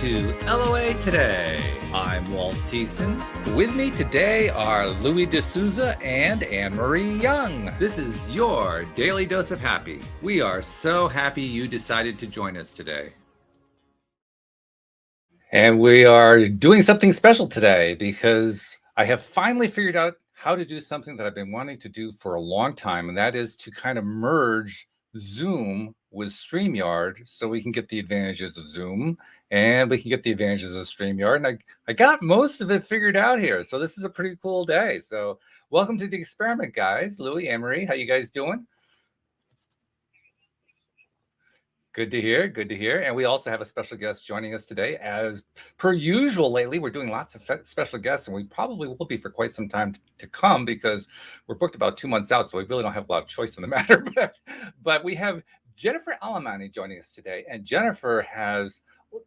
to LOA Today. I'm Walt Thiessen. With me today are Louis D'Souza and Anne-Marie Young. This is your Daily Dose of Happy. We are so happy you decided to join us today. And we are doing something special today because I have finally figured out how to do something that I've been wanting to do for a long time, and that is to kind of merge Zoom with StreamYard so we can get the advantages of Zoom and we can get the advantages of StreamYard. And I got most of it figured out here. So this is a pretty cool day. So welcome to the experiment, guys. Louis, Anne-Marie, how you guys doing? Good to hear. Good to hear. And we also have a special guest joining us today. As per usual lately, we're doing lots of special guests, and we probably will be for quite some time to come because we're booked about 2 months out, so we really don't have a lot of choice in the matter. But we have Jennifer Alemany joining us today. And Jennifer has,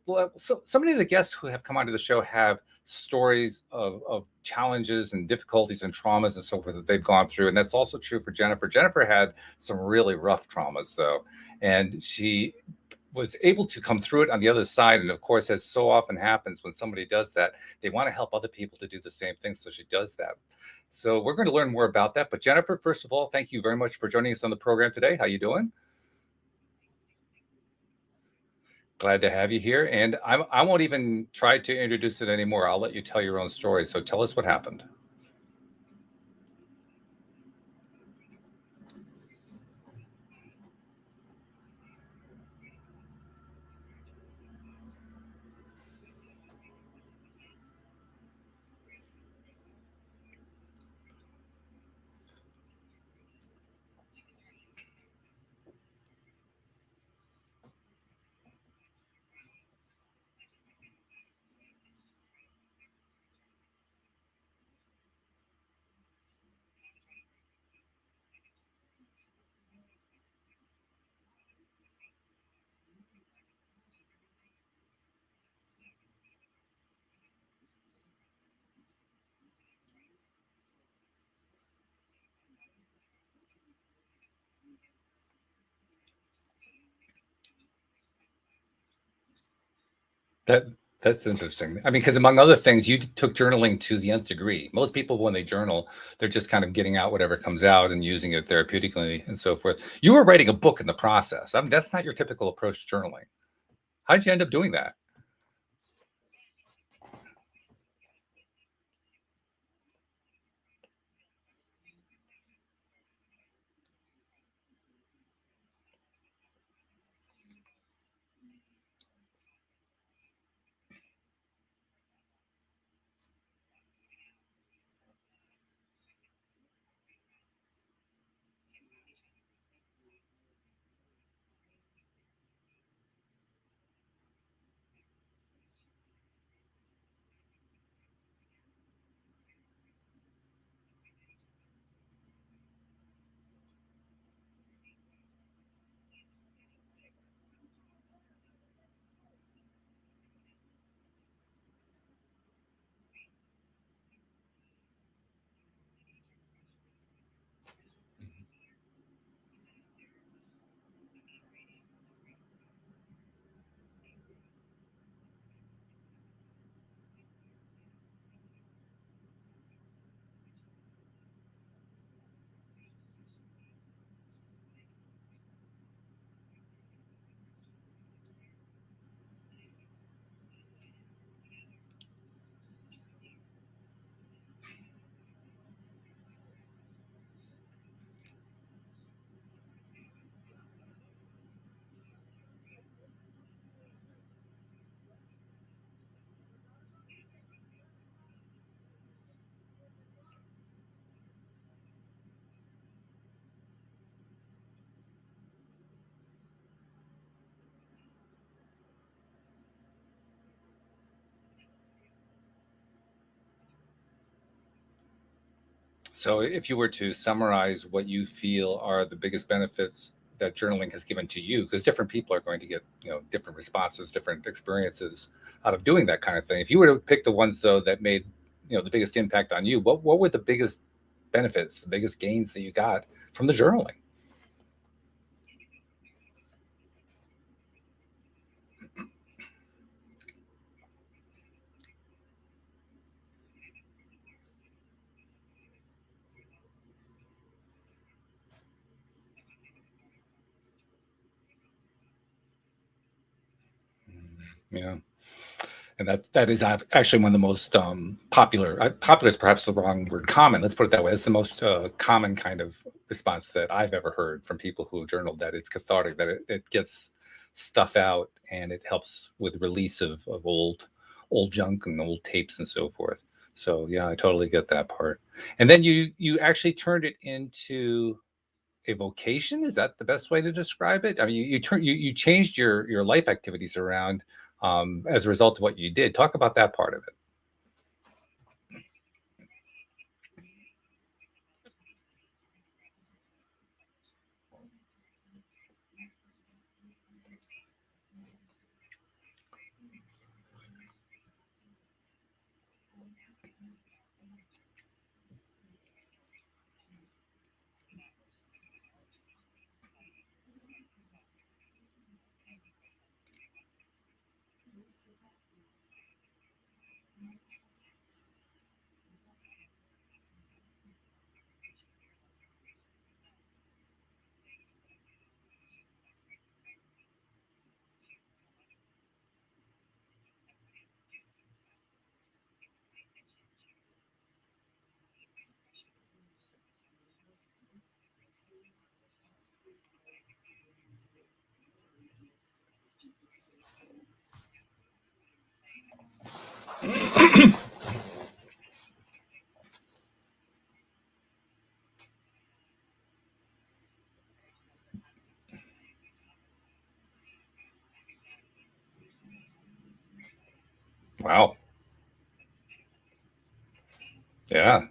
well, so many of the guests who have come onto the show have stories of challenges and difficulties and traumas and so forth that they've gone through. And that's also true for Jennifer. Jennifer had some really rough traumas, though. And she was able to come through it on the other side. And of course, as so often happens when somebody does that, they want to help other people to do the same thing. So she does that. So we're going to learn more about that. But Jennifer, first of all, thank you very much for joining us on the program today. How you doing? Glad to have you here. And I won't even try to introduce it anymore. I'll let you tell your own story. So tell us what happened. That's interesting. I mean, because among other things, you took journaling to the nth degree. Most people, when they journal, they're just kind of getting out whatever comes out and using it therapeutically and so forth. You were writing a book in the process. I mean, that's not your typical approach to journaling. How did you end up doing that? So, if you were to summarize what you feel are the biggest benefits that journaling has given to you, because different people are going to get, different responses, different experiences out of doing that kind of thing. If you were to pick the ones though that made, the biggest impact on you, what were the biggest benefits, the biggest gains that you got from the journaling? Yeah. And that is actually one of the most popular. Popular is perhaps the wrong word. Common. Let's put it that way. It's the most common kind of response that I've ever heard from people who journaled, that it's cathartic, that it gets stuff out, and it helps with release of old junk and old tapes and so forth. So yeah, I totally get that part. And then you actually turned it into a vocation. Is that the best way to describe it? I mean, you changed your life activities around as a result of what you did. Talk about that part of it. Wow. Yeah.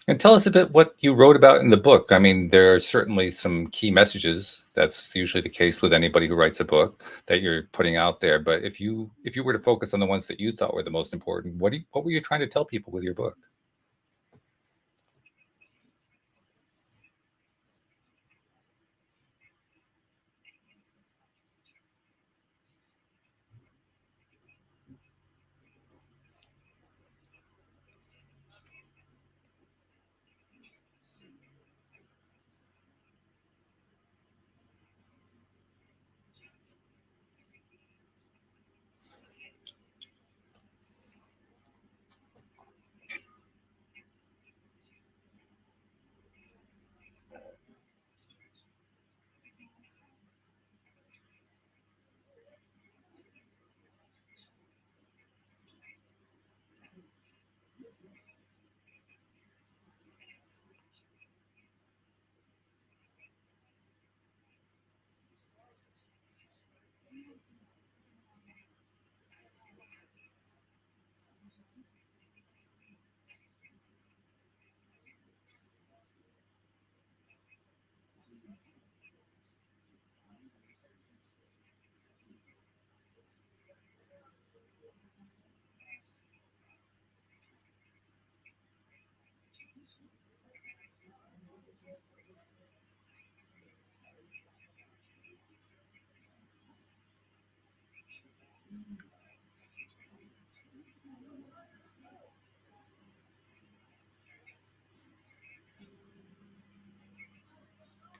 And tell us a bit what you wrote about in the book. I mean, there are certainly some key messages. That's usually the case with anybody who writes a book that you're putting out there. But if you were to focus on the ones that you thought were the most important, what were you trying to tell people with your book?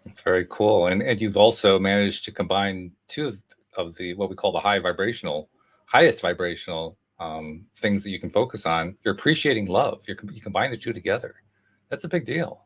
It's very cool. And you've also managed to combine two of the what we call the highest vibrational things that you can focus on. You're appreciating love. You combine the two together. That's a big deal.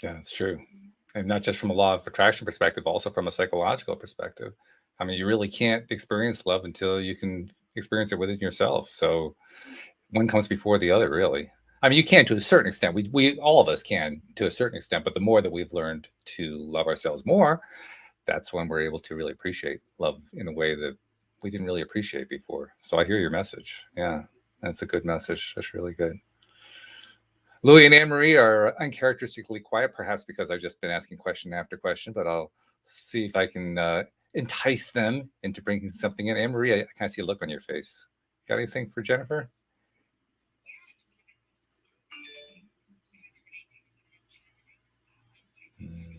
Yeah, it's true. And not just from a law of attraction perspective, also from a psychological perspective. I mean, you really can't experience love until you can experience it within yourself. So one comes before the other, really. I mean, you can to a certain extent. We all of us can to a certain extent, but the more that we've learned to love ourselves more, that's when we're able to really appreciate love in a way that we didn't really appreciate before. So I hear your message. Yeah, that's a good message. That's really good. Louis and Anne Marie are uncharacteristically quiet, perhaps because I've just been asking question after question, but I'll see if I can entice them into bringing something in. Anne Marie, I kind of see a look on your face. Got anything for Jennifer? Hmm.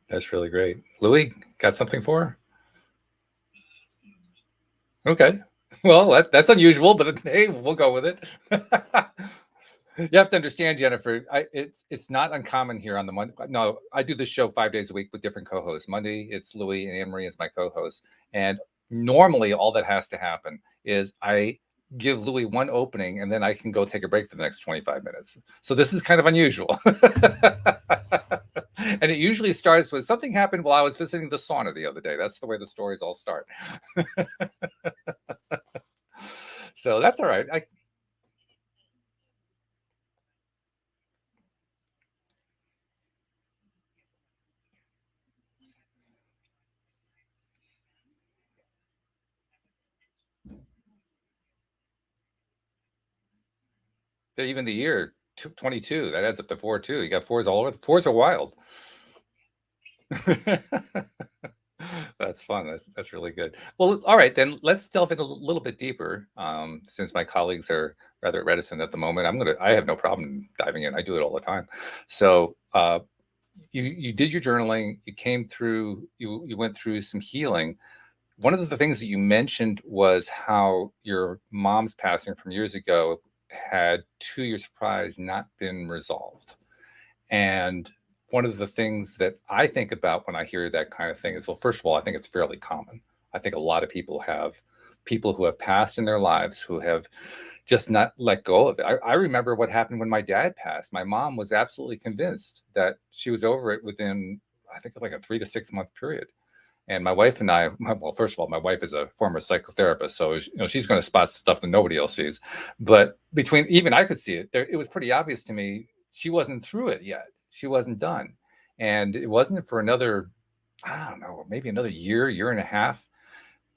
That's really great. Louis, got something for her? Okay. Well, that's unusual, but hey, we'll go with it. You have to understand, Jennifer. It's not uncommon here on the Monday. No, I do this show 5 days a week with different co-hosts. Monday, it's Louis and Anne Marie is my co-host, and normally all that has to happen is I give Louis one opening, and then I can go take a break for the next 25 minutes. So this is kind of unusual, and it usually starts with something happened while I was visiting the sauna the other day. That's the way the stories all start. So that's all right. Even the year 22, that adds up to four too. You got fours all over. Fours are wild. That's fun. That's really good. Well, all right, then let's delve in a little bit deeper. Since my colleagues are rather reticent at the moment, I have no problem diving in. I do it all the time. So you did your journaling, you came through, you went through some healing. One of the things that you mentioned was how your mom's passing from years ago had, to your surprise, not been resolved. And one of the things that I think about when I hear that kind of thing is, well, first of all, I think it's fairly common. I think a lot of people have people who have passed in their lives who have just not let go of it. I remember what happened when my dad passed. My mom was absolutely convinced that she was over it within, I think, like a 3 to 6 month period. And my wife and I, well, first of all, my wife is a former psychotherapist, so she's going to spot stuff that nobody else sees. But between even I could see it. It was pretty obvious to me she wasn't through it yet. She wasn't done, and it wasn't for another, I don't know, maybe another year and a half,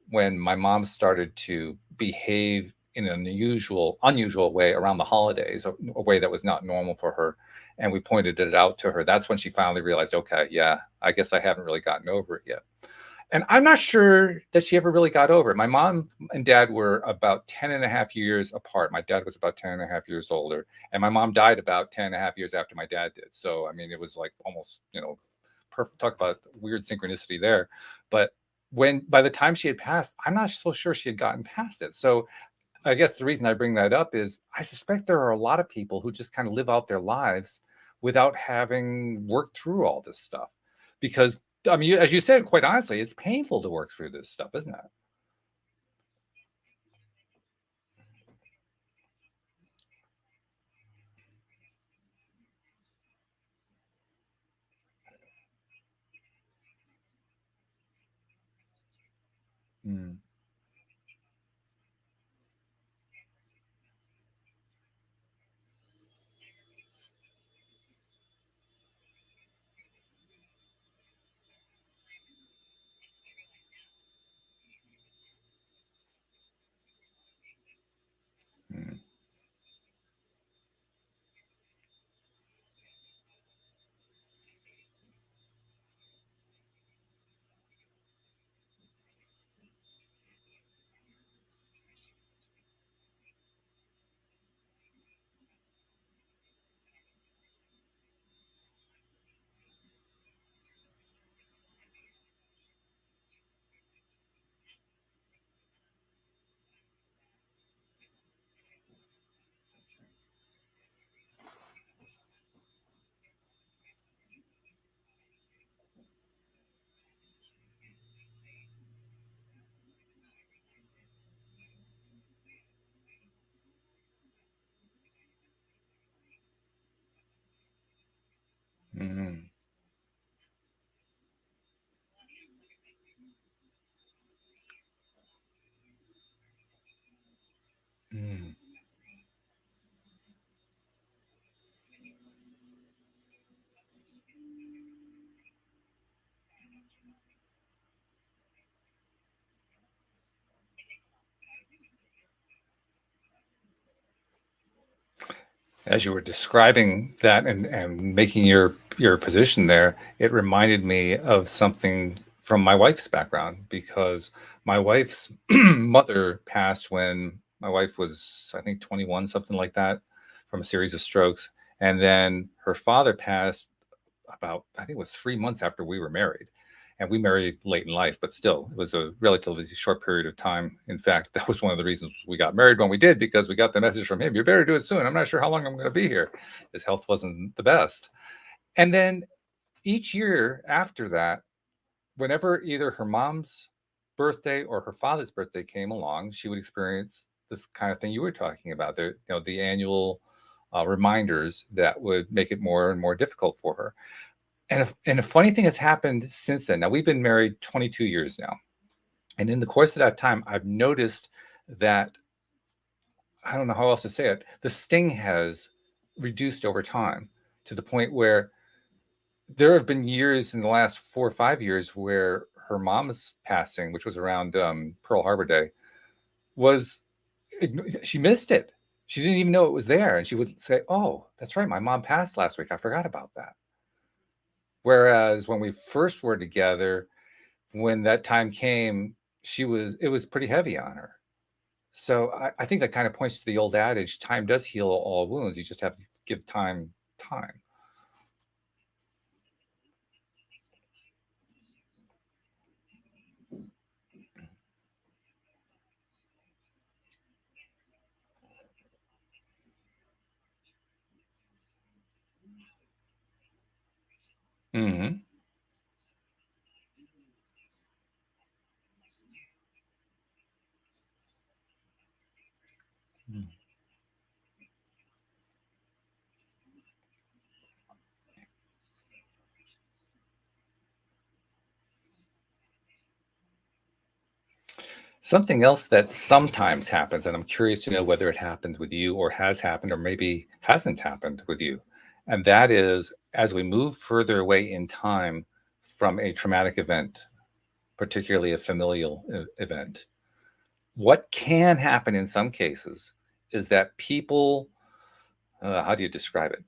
when my mom started to behave in an unusual way around the holidays, a way that was not normal for her. And we pointed it out to her. That's when she finally realized, okay, yeah, I guess I haven't really gotten over it yet. And I'm not sure that she ever really got over it. My mom and dad were about 10 and a half years apart. My dad was about 10 and a half years older. And my mom died about 10 and a half years after my dad did. So, I mean, it was like almost, perfect. Talk about weird synchronicity there. But by the time she had passed, I'm not so sure she had gotten past it. So I guess the reason I bring that up is I suspect there are a lot of people who just kind of live out their lives without having worked through all this stuff. Because, I mean, as you said, quite honestly, it's painful to work through this stuff, isn't it? Mm, mm, mm, mm, as you were describing that and making your position there, it reminded me of something from my wife's background because my wife's mother passed when my wife was, I think, 21, something like that, from a series of strokes. And then her father passed about, I think it was 3 months after we were married. And we married late in life, but still, it was a relatively short period of time. In fact, that was one of the reasons we got married when we did, because we got the message from him, you better do it soon. I'm not sure how long I'm going to be here. His health wasn't the best. And then each year after that, whenever either her mom's birthday or her father's birthday came along, she would experience this kind of thing you were talking about. The annual reminders that would make it more and more difficult for her. And a funny thing has happened since then. Now, we've been married 22 years now. And in the course of that time, I've noticed that, I don't know how else to say it, the sting has reduced over time to the point where there have been years in the last 4 or 5 years where her mom's passing, which was around Pearl Harbor Day, was she missed it. She didn't even know it was there. And she would say, "Oh, that's right. My mom passed last week. I forgot about that." Whereas when we first were together, when that time came, it was pretty heavy on her. So I think that kind of points to the old adage, time does heal all wounds. You just have to give time. Hmm. Something else that sometimes happens, and I'm curious to know whether it happened with you or has happened or maybe hasn't happened with you. And that is, as we move further away in time from a traumatic event, particularly a familial event, what can happen in some cases is that people, how do you describe it?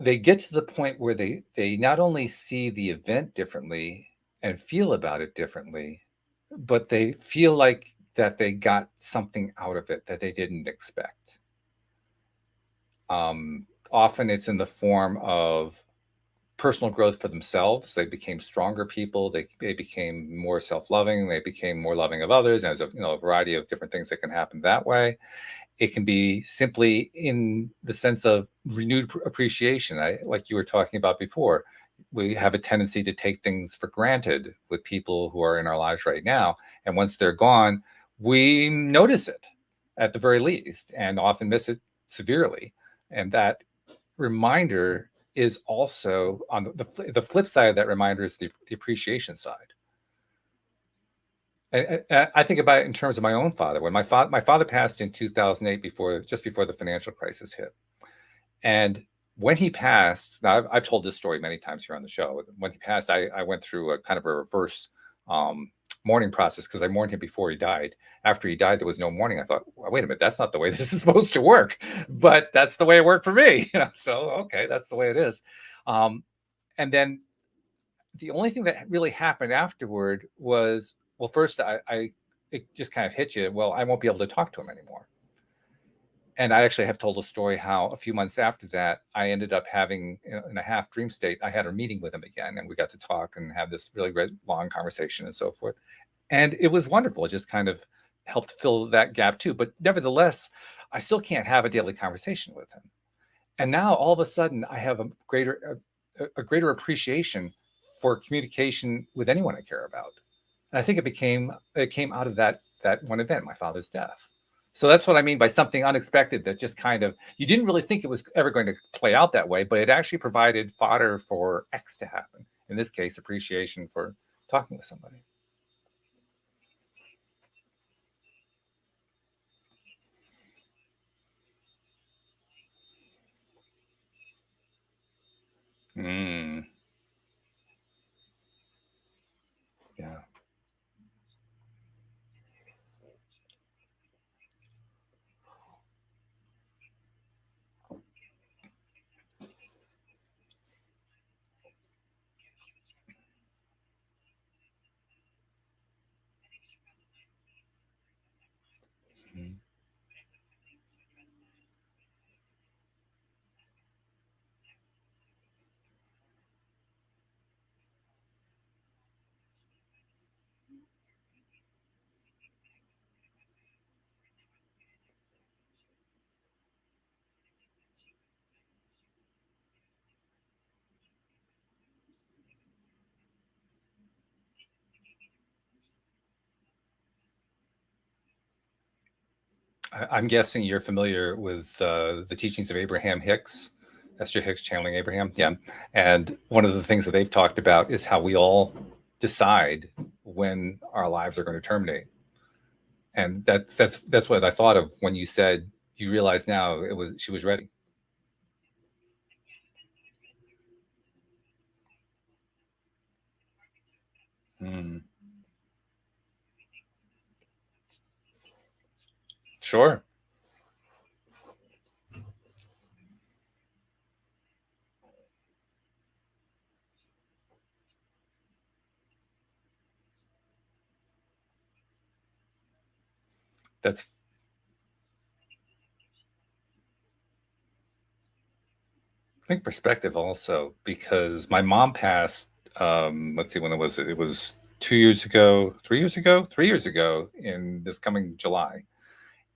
They get to the point where they not only see the event differently and feel about it differently, but they feel like that they got something out of it that they didn't expect. Often it's in the form of personal growth for themselves. They became stronger people. They became more self-loving. They became more loving of others. And there's a variety of different things that can happen that way. It can be simply in the sense of renewed appreciation. Like you were talking about before, we have a tendency to take things for granted with people who are in our lives right now. And once they're gone, we notice it at the very least and often miss it severely. And that reminder is also on the flip side of that reminder is the appreciation side. And I think about it in terms of my own father. When my father passed in 2008, just before the financial crisis hit, and when he passed, now I've told this story many times here on the show. When he passed, I went through a kind of a reverse um, mourning process because I mourned him before he died. After he died, there was no mourning. I thought, well, wait a minute, that's not the way this is supposed to work, but that's the way it worked for me. So okay, that's the way it is. Um, and then the only thing that really happened afterward was, well, first I it just kind of hit you. Well, I won't be able to talk to him anymore. And I actually have told a story how a few months after that, I ended up having, in a half dream state, I had a meeting with him again, and we got to talk and have this really great long conversation and so forth. And it was wonderful. It just kind of helped fill that gap too. But nevertheless, I still can't have a daily conversation with him. And now all of a sudden, I have a greater appreciation for communication with anyone I care about. And I think it came out of that one event, my father's death. So that's what I mean by something unexpected that just kind of you didn't really think it was ever going to play out that way, but it actually provided fodder for X to happen. In this case, appreciation for talking with somebody. Mm, yeah. Mm. I'm guessing you're familiar with the teachings of Abraham Hicks, Esther Hicks channeling Abraham. Yeah. And one of the things that they've talked about is how we all decide when our lives are going to terminate. And that's what I thought of when you said you realize now it was she was ready. Mm, sure. That's I think perspective also because my mom passed let's see when it was. It was 2 years ago, 3 years ago, 3 years ago in this coming July.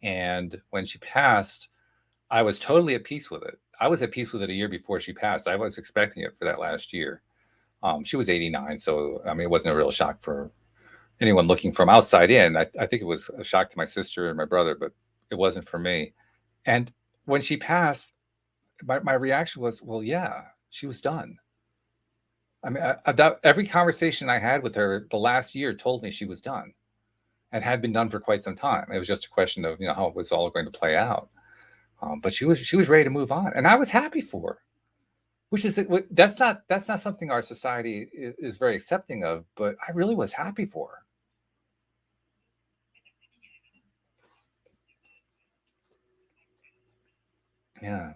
And when she passed, I was totally at peace with it. I was at peace with it a year before she passed. I was expecting it for that last year. She was 89, so I mean, it wasn't a real shock for anyone looking from outside in. I think it was a shock to my sister and my brother, but it wasn't for me. And when she passed, my reaction was, well, yeah, she was done. I mean, every conversation I had with her the last year told me she was done and had been done for quite some time. It was just a question of how it was all going to play out. But she was ready to move on, and I was happy for her. Which is that's not something our society is very accepting of. But I really was happy for her. Yeah,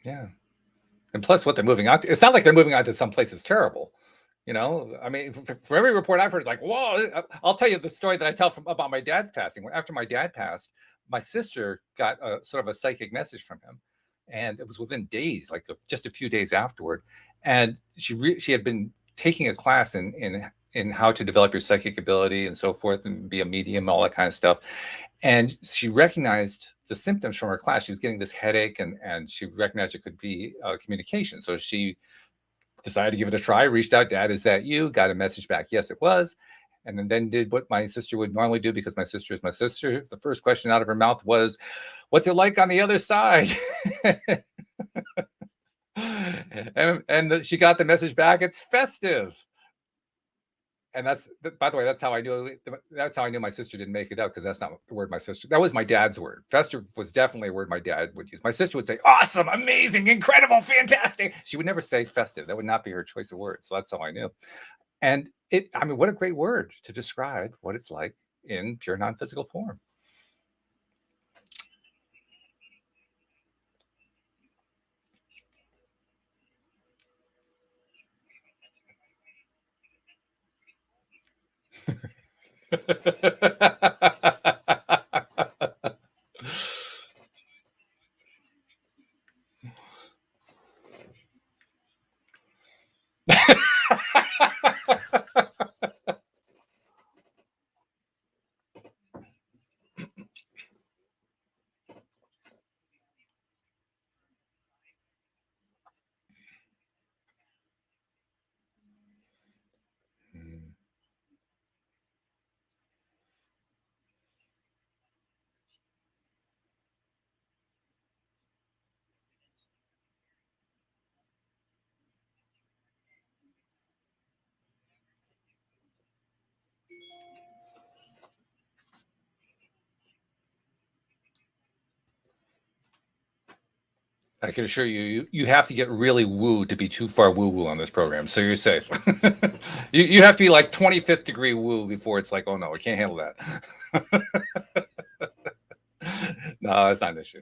yeah. And plus, what they're moving out to, it's not like they're moving out to some place that's terrible. I mean, for every report I've heard, it's like, whoa. I'll tell you the story that I tell about my dad's passing. After my dad passed, my sister got a sort of a psychic message from him, and it was within days, like just a few days afterward. And she had been taking a class in how to develop your psychic ability and so forth, and be a medium, all that kind of stuff. And she recognized the symptoms from her class. She was getting this headache, and she recognized it could be communication. So she decided to give it a try, reached out, Dad, is that you? Got a message back, yes, it was. And then did what my sister would normally do, because my sister is my sister. The first question out of her mouth was, what's it like on the other side? and she got the message back, it's festive. And by the way, that's how I knew my sister didn't make it up, because that's not the word my sister, that was my dad's word. Festive was definitely a word my dad would use. My sister would say awesome, amazing, incredible, fantastic. She would never say festive. That would not be her choice of words. So that's how I knew. And I mean, what a great word to describe what it's like in pure non-physical form. I can assure you have to get really woo to be too far woo-woo on this program, so you're safe. you have to be like 25th degree woo before it's like, oh no, I can't handle that. No, it's not an issue.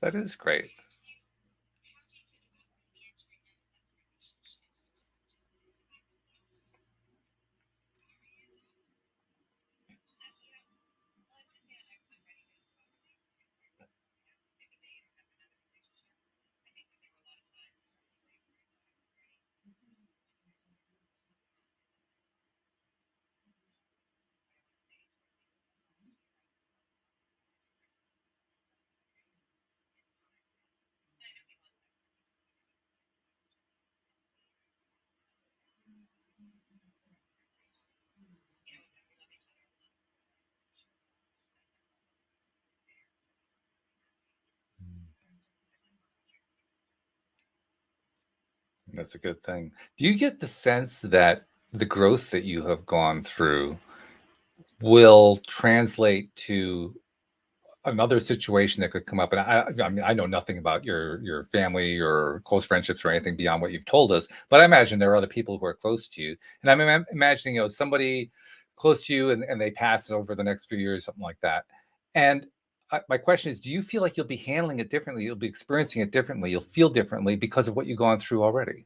That is great. That's a good thing. Do you get the sense that the growth that you have gone through will translate to another situation that could come up? And I mean, I know nothing about your family or close friendships or anything beyond what you've told us, but I imagine there are other people who are close to you. And I'm imagining, somebody close to you, and they pass over the next few years, something like that. And my question is, do you feel like you'll be handling it differently? You'll be experiencing it differently. You'll feel differently because of what you've gone through already.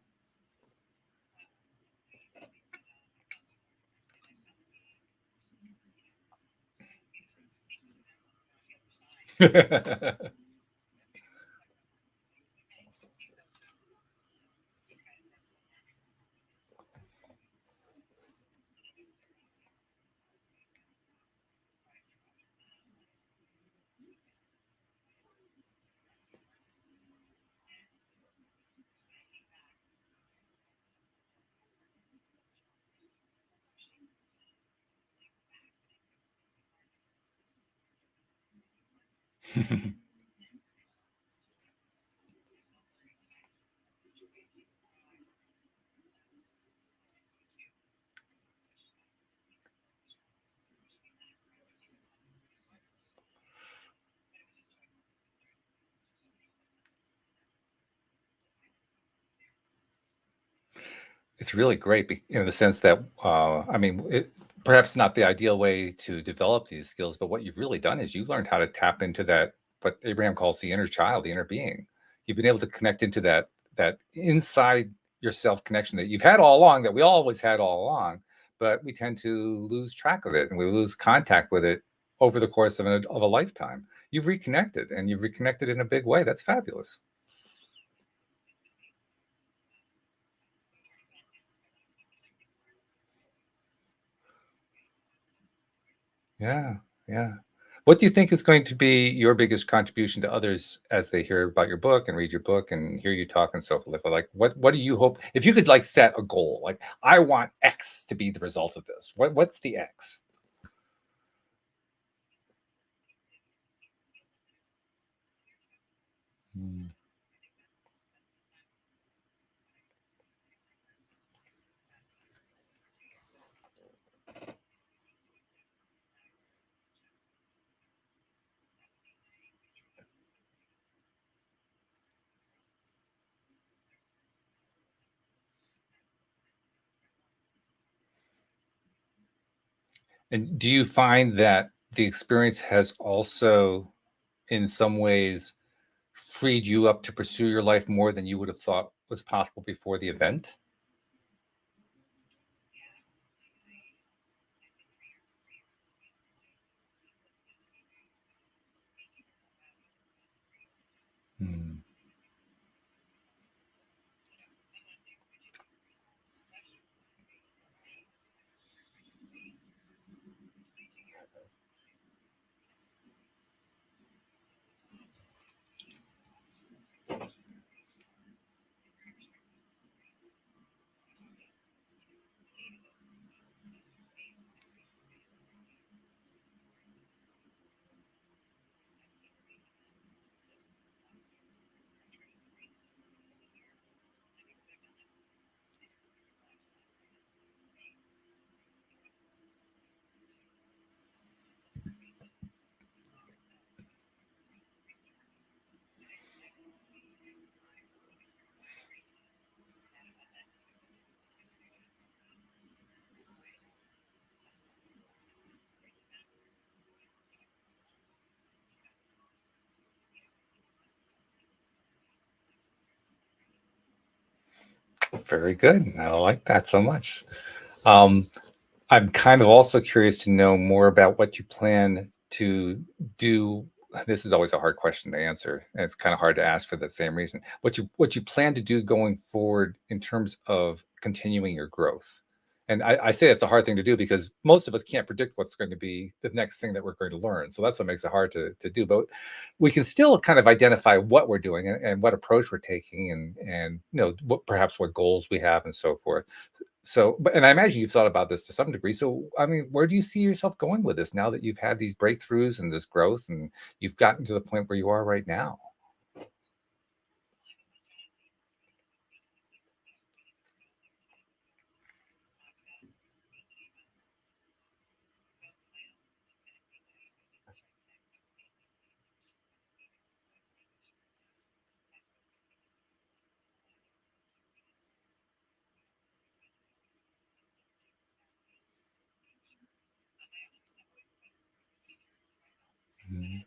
It's really great, in the sense that, I mean, perhaps not the ideal way to develop these skills, but what you've really done is you've learned how to tap into that, what Abraham calls the inner child, the inner being. You've been able to connect into that inside yourself connection that you've had all along, that we always had all along, but we tend to lose track of it and we lose contact with it over the course of a lifetime. You've reconnected, and you've reconnected in a big way. That's fabulous. Yeah, yeah. What do you think is going to be your biggest contribution to others as they hear about your book and read your book and hear you talk and so forth? Like, what do you hope, if you could like set a goal, like I want X to be the result of this? What's the X? Mm. And do you find that the experience has also, in some ways, freed you up to pursue your life more than you would have thought was possible before the event? Mm. Very good. I like that so much. Um, I'm kind of also curious to know more about what you plan to do. This is always a hard question to answer, and it's kind of hard to ask for the same reason. What you plan to do going forward in terms of continuing your growth. And I say it's a hard thing to do because most of us can't predict what's going to be the next thing that we're going to learn. So that's what makes it hard to do. But we can still kind of identify what we're doing, and what approach we're taking, and what, perhaps what goals we have and so forth. So, but and I imagine you've thought about this to some degree. So, I mean, where do you see yourself going with this now that you've had these breakthroughs and this growth, and you've gotten to the point where you are right now? Mhm.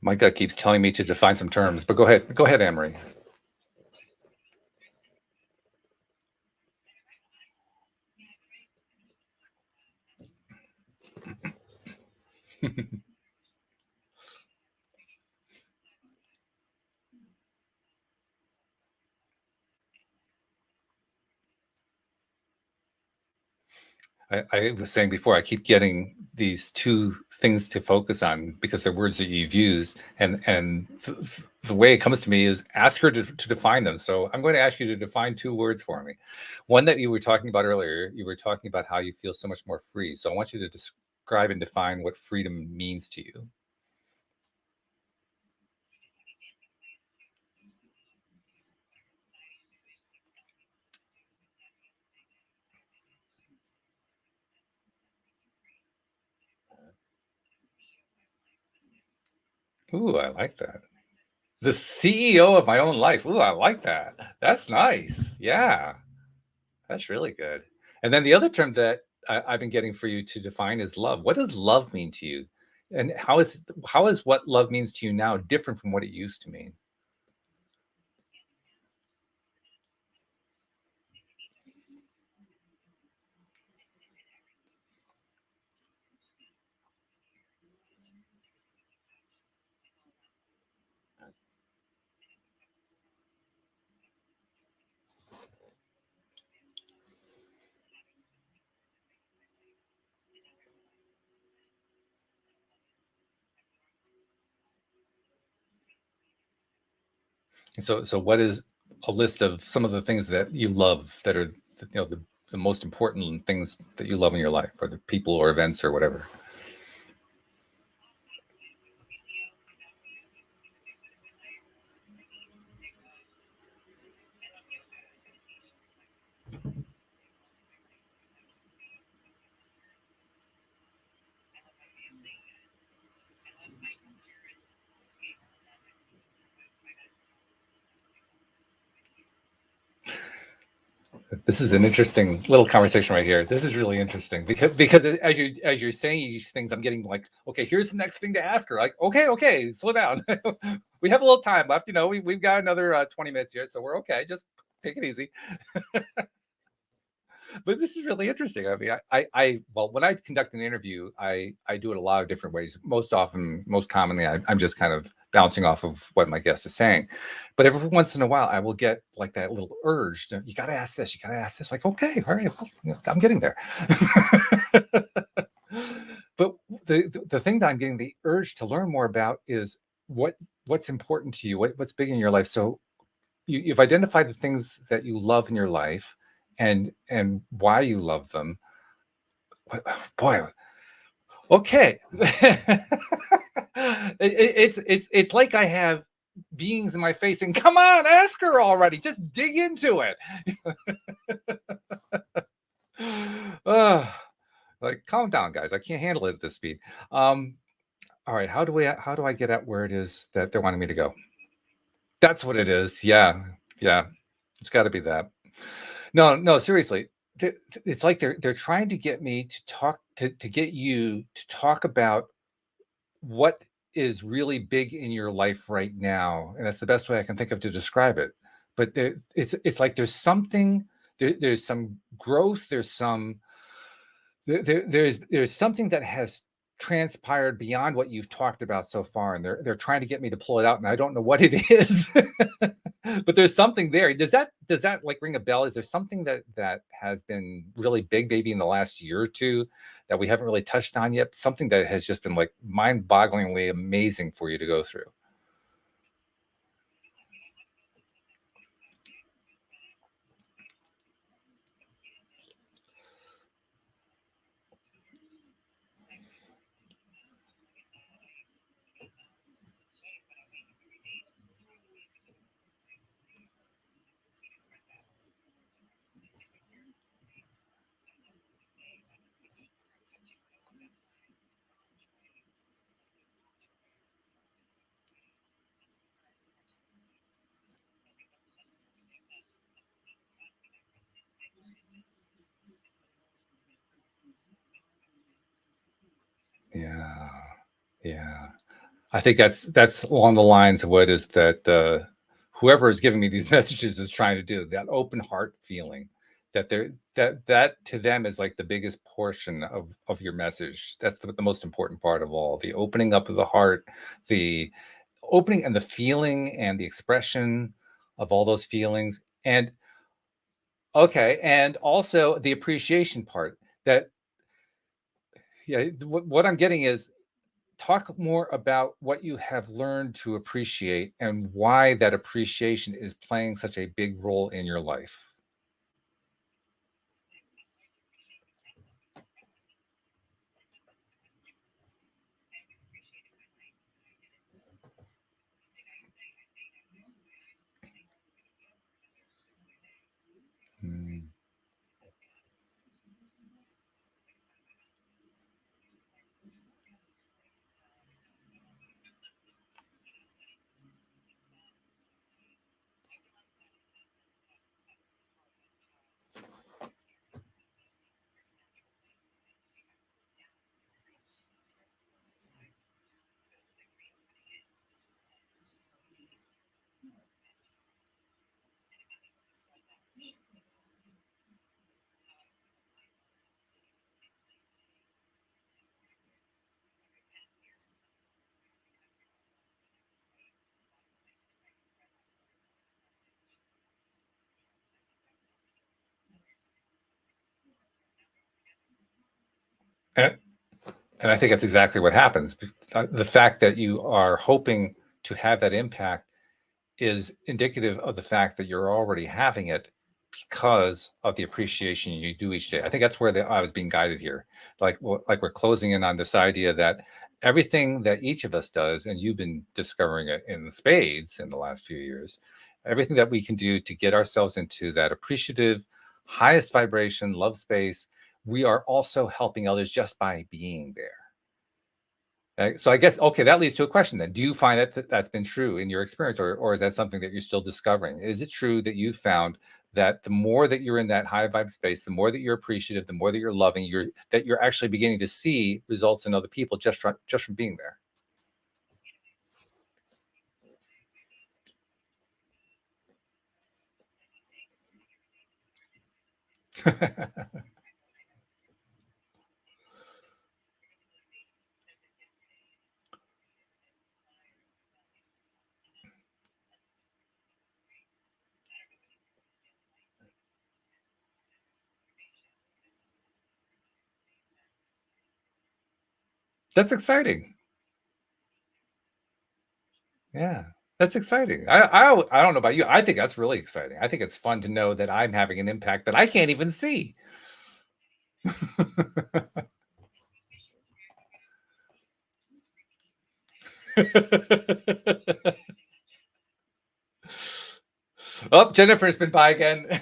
My gut keeps telling me to define some terms, but go ahead. Go ahead, Amory. I was saying before, I keep getting these two things to focus on because they're words that you've used, and the way it comes to me is ask her to define them. So I'm going to ask you to define two words for me. One that you were talking about earlier, you were talking about how you feel so much more free. So I want you to describe and define what freedom means to you. Ooh, I like that. The CEO of my own life. Ooh, I like that. That's nice. Yeah. That's really good. And then the other term that I've been getting for you to define is love. What does love mean to you? And how is what love means to you now different from what it used to mean? So what is a list of some of the things that you love that are the most important things that you love in your life, or the people or events or whatever? This is an interesting little conversation right here. This is really interesting because as you're saying these things, I'm getting like, okay, here's the next thing to ask her. Like, okay, slow down. We have a little time left. We've got another 20 minutes here, so we're okay. Just take it easy. But this is really interesting. I mean, well, when I conduct an interview, I do it a lot of different ways. Most commonly, I'm just kind of bouncing off of what my guest is saying. But every once in a while, I will get like that little urge. You got to ask this. You got to ask this. Like, okay, all right, well, I'm getting there. But the thing that I'm getting the urge to learn more about is what's important to you, what's big in your life. So you've identified the things that you love in your life and why you love them. Boy, okay. It's like I have beings in my face and come on, ask her already. Just dig into it. uh, like calm down, guys. I can't handle it at this speed. Um, all right, how do I get at where it is that they're wanting me to go? That's what it is. Yeah. Yeah. It's got to be that. No, no, seriously. It's like they're trying to get me to talk to get you to talk about what is really big in your life right now, and that's the best way I can think of to describe it. But it's like there's some growth, there's something that has transpired beyond what you've talked about so far, and they're trying to get me to pull it out, and I don't know what it is. But there's something there. Does that like ring a bell? Is there something that has been really big, maybe in the last year or two, that we haven't really touched on yet? Something that has just been like mind-bogglingly amazing for you to go through. Yeah, yeah. I think that's along the lines of what is that whoever is giving me these messages is trying to do, that open heart feeling that they're that to them is like the biggest portion of your message. That's the most important part of all. The opening up of the heart, the opening and the feeling and the expression of all those feelings. And okay, and also the appreciation part that yeah, what I'm getting is talk more about what you have learned to appreciate and why that appreciation is playing such a big role in your life. Mm. And, and I think that's exactly what happens. The fact that you are hoping to have that impact is indicative of the fact that you're already having it because of the appreciation you do each day. I think that's where I was being guided here. Like we're closing in on this idea that everything that each of us does, and you've been discovering it in spades in the last few years, everything that we can do to get ourselves into that appreciative, highest vibration, love space, we are also helping others just by being there. So I guess okay, that leads to a question then. Do you find that's been true in your experience, or is that something that you're still discovering? Is it true that you found that the more that you're in that high vibe space, the more that you're appreciative, the more that you're loving, you're actually beginning to see results in other people just from being there? That's exciting. Yeah, that's exciting. I don't know about you. I think that's really exciting. I think it's fun to know that I'm having an impact that I can't even see. Oh, Jennifer's been by again.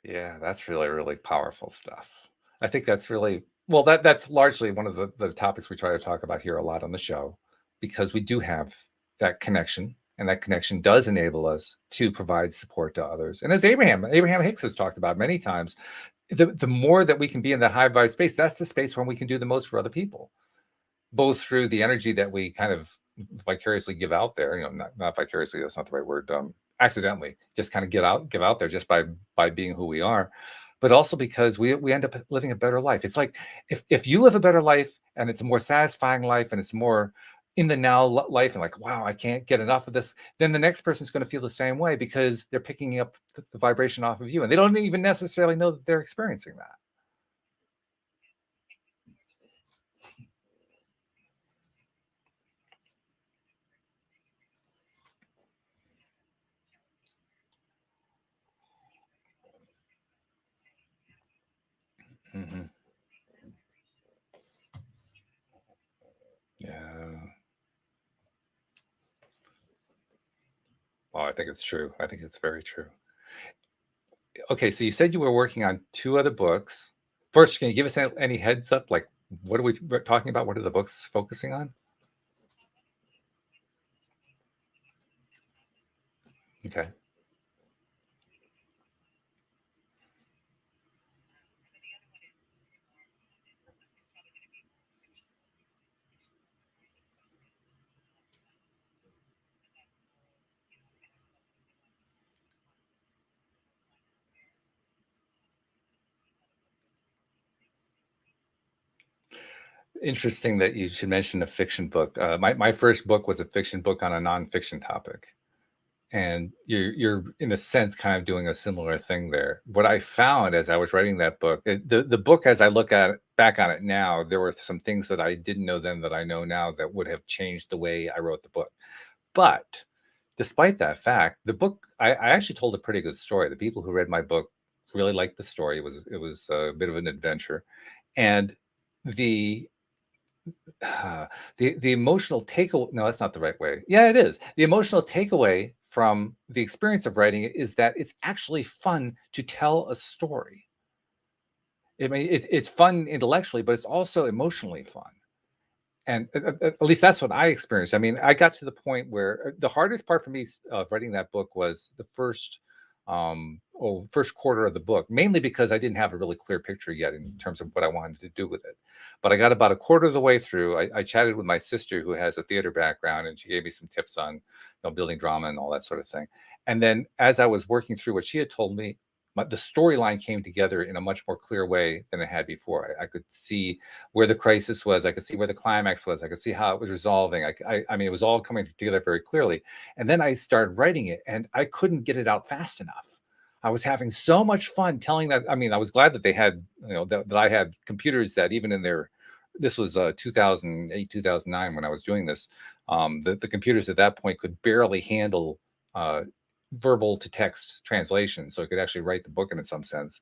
Yeah, that's really, really powerful stuff. I think that's really well, that's largely one of the topics we try to talk about here a lot on the show, because we do have that connection, and that connection does enable us to provide support to others. And as Abraham Hicks has talked about many times, the more that we can be in that high vibe space, that's the space when we can do the most for other people, both through the energy that we kind of vicariously give out there, not vicariously, that's not the right word, accidentally, just kind of give out there just by being who we are, but also because we end up living a better life. It's like if you live a better life and it's a more satisfying life and it's more in the now life and like, wow, I can't get enough of this, then the next person's going to feel the same way because they're picking up the vibration off of you and they don't even necessarily know that they're experiencing that. Hmm. Yeah. Oh, I think it's true. I think it's very true. Okay, so you said you were working on 2 other books. First, can you give us any heads up? Like, what are we talking about? What are the books focusing on? Okay. Interesting that you should mention a fiction book. My first book was a fiction book on a nonfiction topic, and you're in a sense kind of doing a similar thing there. What I found as I was writing that book, the book as I look at it, back on it now, there were some things that I didn't know then that I know now that would have changed the way I wrote the book. But despite that fact, the book I actually told a pretty good story. The people who read my book really liked the story. It was a bit of an adventure, and the the emotional takeaway, no, that's not the right way. Yeah, it is. The emotional takeaway from the experience of writing it is that it's actually fun to tell a story. I mean, it's fun intellectually, but it's also emotionally fun. And at least that's what I experienced. I mean, I got to the point where the hardest part for me of writing that book was the first quarter of the book, mainly because I didn't have a really clear picture yet in terms of what I wanted to do with it. But I got about a quarter of the way through. I chatted with my sister who has a theater background, and she gave me some tips on, building drama and all that sort of thing. And then as I was working through what she had told me, the storyline came together in a much more clear way than it had before. I could see where the crisis was. I could see where the climax was. I could see how it was resolving. I mean, it was all coming together very clearly. And then I started writing it, and I couldn't get it out fast enough. I was having so much fun telling that. I mean, I was glad that they had, that I had computers that even in their, this was 2008, 2009 when I was doing this. The computers at that point could barely handle verbal to text translation, so it could actually write the book in some sense.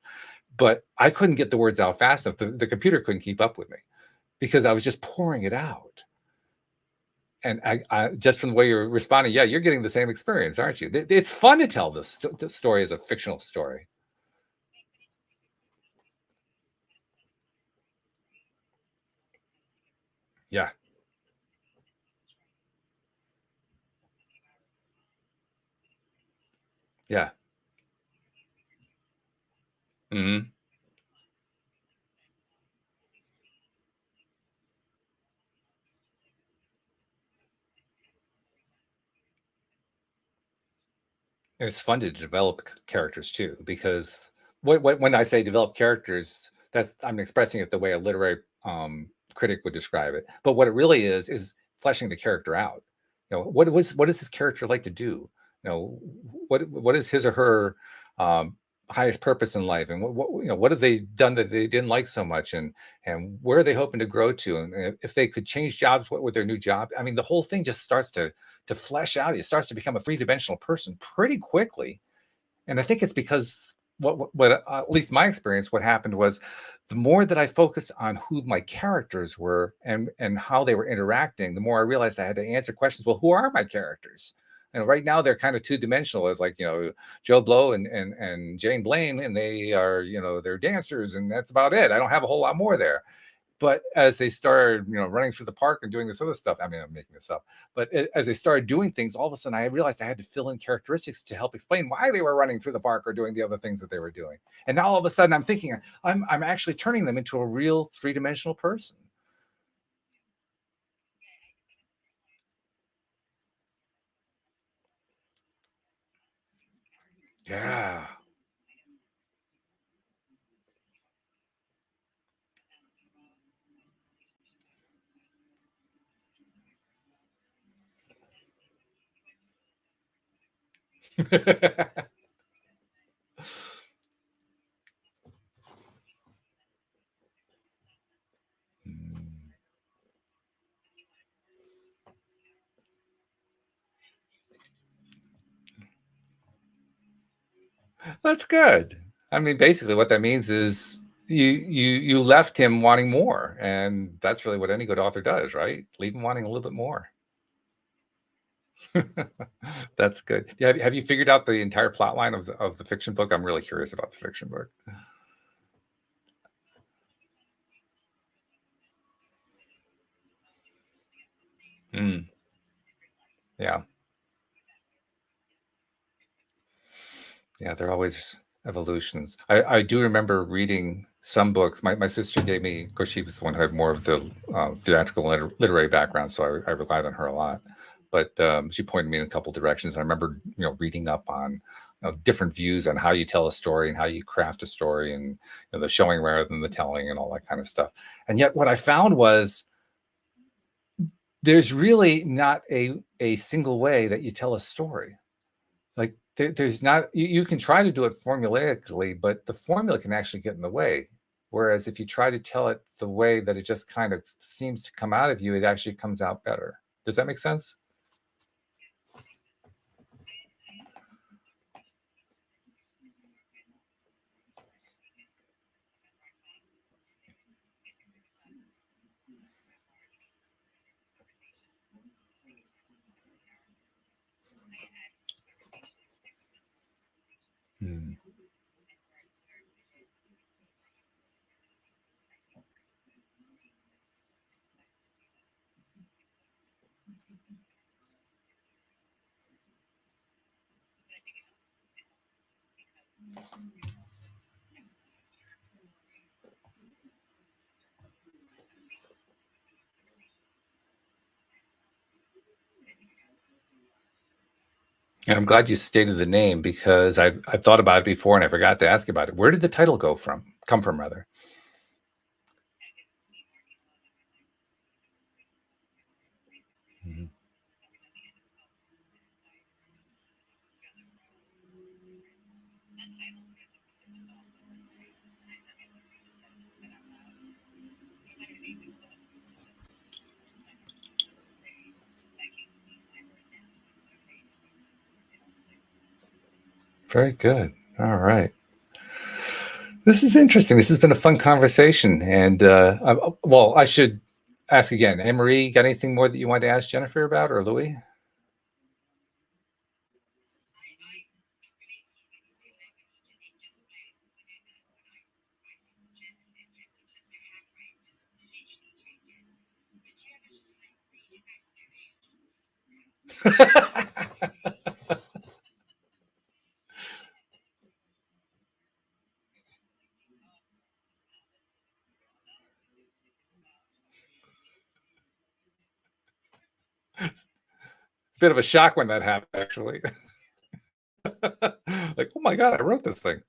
But I couldn't get the words out fast enough. The computer couldn't keep up with me because I was just pouring it out. And I just from the way you're responding, yeah, you're getting the same experience, aren't you? It's fun to tell this story as a fictional story. Yeah, yeah. Hmm. And it's fun to develop characters too, because when I say develop characters, that's I'm expressing it the way a literary critic would describe it. But what it really is fleshing the character out. What does this character like to do? What is his or her um, highest purpose in life, and what have they done that they didn't like so much, and where are they hoping to grow to, and if they could change jobs, what would their new job? I mean, the whole thing just starts to flesh out. It starts to become a three-dimensional person pretty quickly. And I think it's because at least my experience, what happened was the more that I focused on who my characters were and how they were interacting, the more I realized I had to answer questions. Well, who are my characters? And right now they're kind of two dimensional. It's like, Joe Blow and Jane Blaine, and they are, they're dancers, and that's about it. I don't have a whole lot more there. But as they started, running through the park and doing this other stuff, I mean, I'm making this up, but as they started doing things, all of a sudden I realized I had to fill in characteristics to help explain why they were running through the park or doing the other things that they were doing. And now all of a sudden I'm thinking I'm actually turning them into a real three-dimensional person. Yeah. Mm. That's good. I mean, basically what that means is you left him wanting more, and that's really what any good author does, right? Leave him wanting a little bit more. That's good. Yeah, have you figured out the entire plot line of the fiction book? I'm really curious about the fiction book. Mm, yeah. Yeah, they're always evolutions. I do remember reading some books. My sister gave me, of course, she was the one who had more of the theatrical and literary background, so I relied on her a lot. But she pointed me in a couple directions. I remember, reading up on different views on how you tell a story and how you craft a story, and the showing rather than the telling and all that kind of stuff. And yet, what I found was there's really not a single way that you tell a story. Like there's not you can try to do it formulaically, but the formula can actually get in the way. Whereas if you try to tell it the way that it just kind of seems to come out of you, it actually comes out better. Does that make sense? Hmm. And I'm glad you stated the name because I've thought about it before and I forgot to ask about it. Where did the title come from rather? Mhm. Very good. All right. This is interesting. This has been a fun conversation. And well, I should ask again. Anne Marie, got anything more that you wanted to ask Jennifer about or Louis? It's a bit of a shock when that happened, actually. Like, oh my God, I wrote this thing.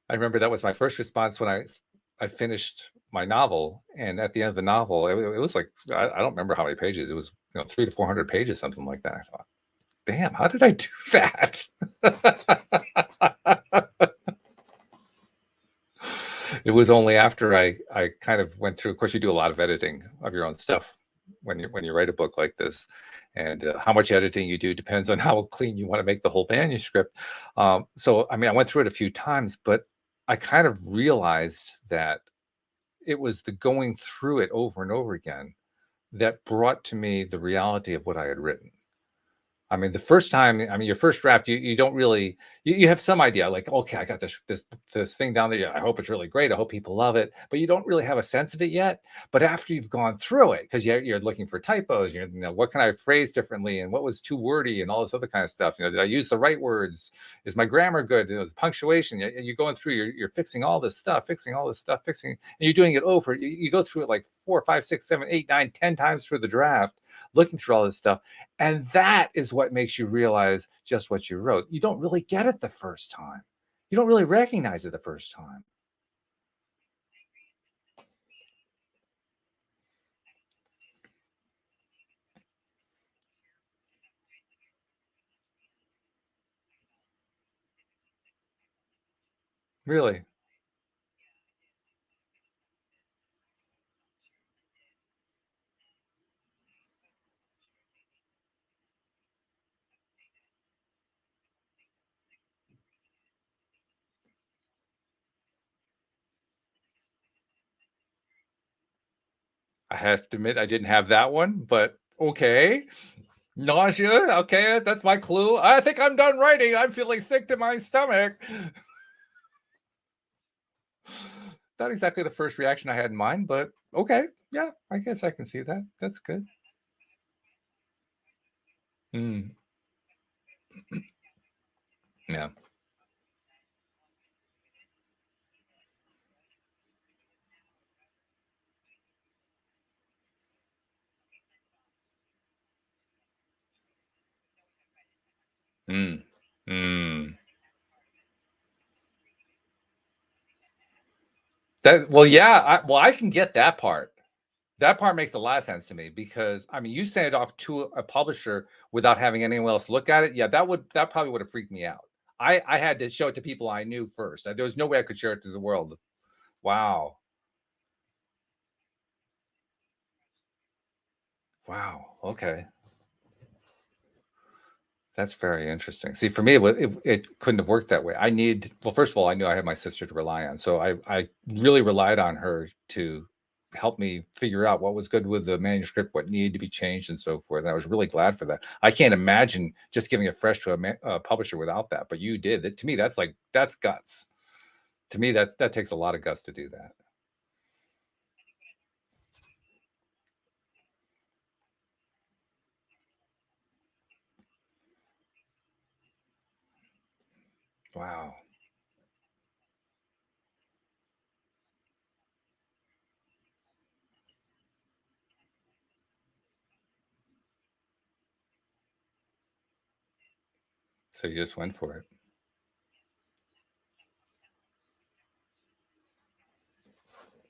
I remember that was my first response when I finished my novel, and at the end of the novel, it was like I don't remember how many pages. It was 300 to 400 pages, something like that. I thought, damn, how did I do that? It was only after I kind of went through. Of course, you do a lot of editing of your own stuff when you write a book like this, and how much editing you do depends on how clean you want to make the whole manuscript. So, I mean, I went through it a few times, but I kind of realized that it was the going through it over and over again that brought to me the reality of what I had written. I mean, the first time, I mean, your first draft, you don't really you have some idea, like, okay, I got this thing down there. Yeah, I hope it's really great. I hope people love it, but you don't really have a sense of it yet. But after you've gone through it, because you're looking for typos, what can I phrase differently, and what was too wordy, and all this other kind of stuff. Did I use the right words? Is my grammar good? The punctuation. You're going through. You're fixing all this stuff, fixing all this stuff, fixing, and you're doing it over. You go through it like 4, 5, 6, 7, 8, 9, 10 times through the draft, looking through all this stuff, and that is what makes you realize just what you wrote. You don't really get it the first time. You don't really recognize it the first time. Really. I have to admit I didn't have that one, but okay. Nausea. Okay, that's my clue. I think I'm done writing. I'm feeling sick to my stomach. Not exactly the first reaction I had in mind, but okay. Yeah, I guess I can see that. That's good. Mm, yeah. Mm, mm. Well, yeah. I can get that part. That part makes a lot of sense to me because I mean, you sent it off to a publisher without having anyone else look at it. Yeah, that probably would have freaked me out. I had to show it to people I knew first. There was no way I could share it to the world. Wow. Wow. Okay. That's very interesting. See, for me, it couldn't have worked that way. Well, first of all, I knew I had my sister to rely on. So I really relied on her to help me figure out what was good with the manuscript, what needed to be changed, and so forth. And I was really glad for that. I can't imagine just giving it fresh to a publisher without that, but you did. To me, that's guts. To me, that takes a lot of guts to do that. Wow. So you just went for it.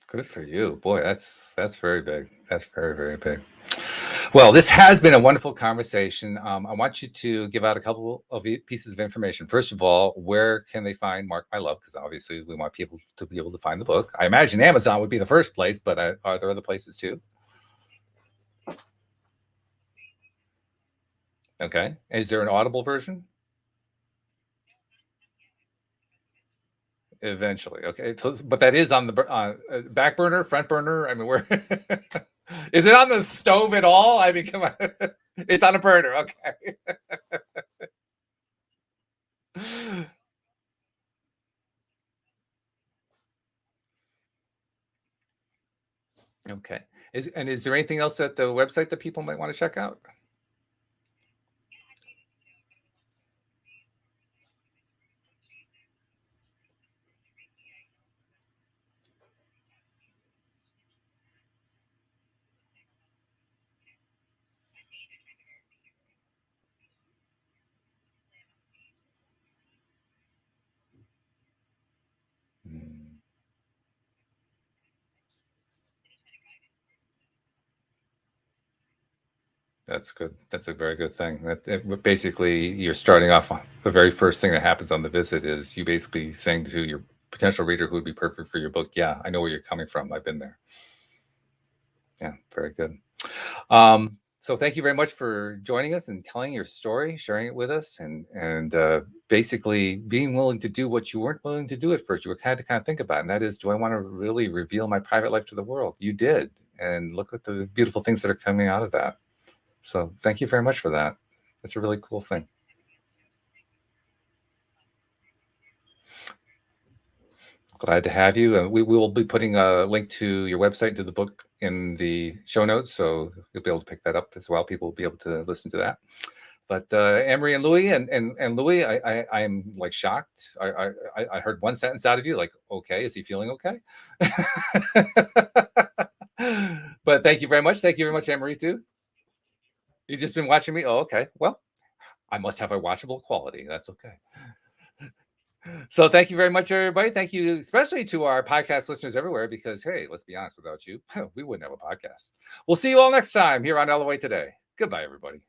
Good for you. Boy, that's very big. That's very, very big. Well, this has been a wonderful conversation. I want you to give out a couple of pieces of information. First of all, where can they find Mark My Love? Because obviously we want people to be able to find the book. I imagine Amazon would be the first place, but are there other places too? Okay. Is there an Audible version? Eventually. Okay. So, but that is on the back burner, front burner. I mean, where is it on the stove at all? I mean, come on. It's on a burner. Okay. Okay. Is there anything else at the website that people might want to check out? Mm, that's good. That's a very good thing. Basically, you're starting off the very first thing that happens on the visit is you basically saying to your potential reader who would be perfect for your book, "Yeah, I know where you're coming from. I've been there." Yeah, very good. So thank you very much for joining us and telling your story, sharing it with us, and basically being willing to do what you weren't willing to do at first. You were kind of think about, and that is, do I want to really reveal my private life to the world? You did, and look at the beautiful things that are coming out of that. So thank you very much for that. It's a really cool thing. Glad to have you. We will be putting a link to your website, to the book in the show notes. So you'll be able to pick that up as well. People will be able to listen to that. But Emery and Louis and Louis, I'm like shocked. I heard one sentence out of you, like, okay, is he feeling okay? But thank you very much. Thank you very much, Emery, too. You've just been watching me. Oh, okay. Well, I must have a watchable quality. That's okay. So thank you very much, everybody. Thank you, especially to our podcast listeners everywhere, because hey, let's be honest, without you, we wouldn't have a podcast. We'll see you all next time here on LOA Today. Goodbye, everybody.